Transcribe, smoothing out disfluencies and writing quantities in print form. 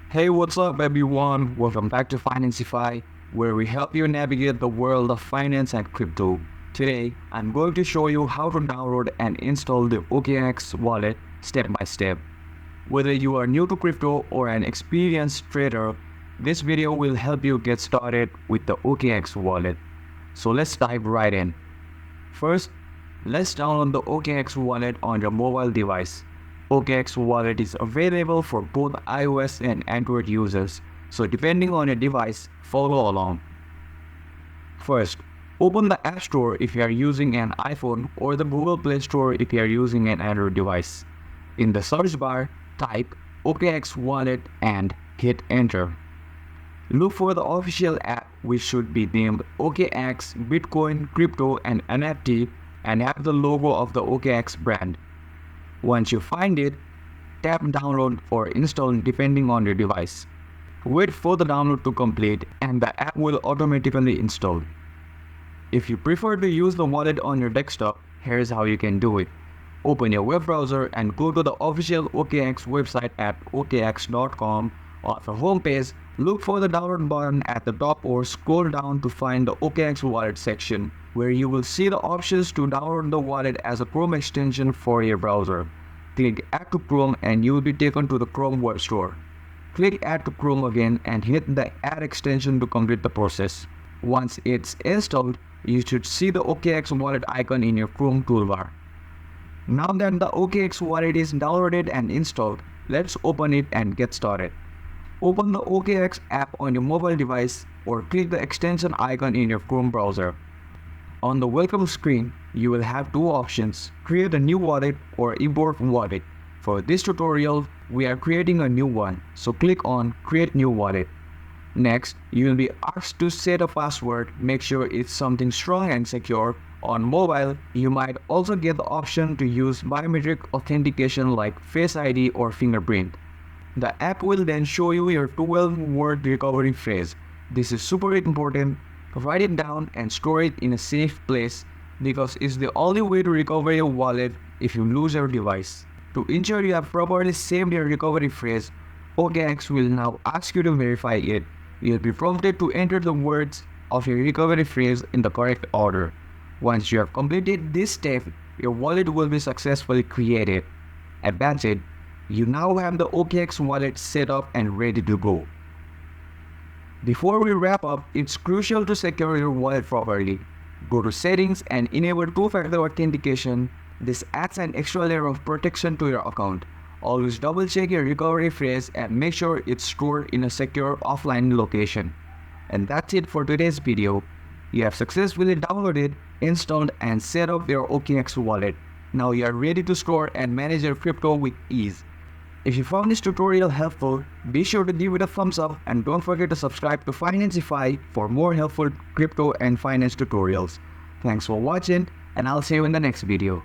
Hey, what's up, everyone? Welcome back to Financify, where we help you navigate the world of finance and crypto. Today, I'm going to show you how to download and install the OKX wallet step by step. Whether you are new to crypto or an experienced trader, this video will help you get started with the OKX wallet. So let's dive right in. First, let's download the OKX wallet on your mobile device. OKX wallet is available for both iOS and Android users, so depending on your device, follow along. First, open the App Store if you are using an iPhone or the Google Play Store if you are using an Android device. In the search bar, type OKX wallet and hit enter. Look for the official app, which should be named OKX Bitcoin Crypto and NFT and have the logo of the OKX brand. Once you find it, tap download or install depending on your device. Wait for the download to complete and the app will automatically install. If you prefer to use the wallet on your desktop, here's how you can do it. Open your web browser and go to the official OKX website at okx.com. On the home page, look for the download button at the top or scroll down to find the OKX wallet section, where you will see the options to download the wallet as a Chrome extension for your browser. Click Add to Chrome and you will be taken to the Chrome web store. Click Add to Chrome again and hit the Add extension to complete the process. Once it's installed, you should see the OKX wallet icon in your Chrome toolbar. Now that the OKX wallet is downloaded and installed, let's open it and get started. Open the OKX app on your mobile device or click the extension icon in your Chrome browser. On the welcome screen, you will have two options: create a new wallet or import wallet. For this tutorial, we are creating a new one, so click on create new wallet. Next, you will be asked to set a password. Make sure it's something strong and secure. On mobile, you might also get the option to use biometric authentication like Face ID or fingerprint. The app will then show you your 12-word recovery phrase. This is super important. Write it down and store it in a safe place because it's the only way to recover your wallet if you lose your device. To ensure you have properly saved your recovery phrase, OKX will now ask you to verify it. You'll be prompted to enter the words of your recovery phrase in the correct order. Once you have completed this step, your wallet will be successfully created. And that's it. You now have the OKX wallet set up and ready to go. Before we wrap up, it's crucial to secure your wallet properly. Go to Settings and enable two-factor authentication. This adds an extra layer of protection to your account. Always double-check your recovery phrase and make sure it's stored in a secure offline location. And that's it for today's video. You have successfully downloaded, installed, and set up your OKX wallet. Now you are ready to store and manage your crypto with ease. If you found this tutorial helpful, be sure to give it a thumbs up and don't forget to subscribe to Financify for more helpful crypto and finance tutorials. Thanks for watching and I'll see you in the next video.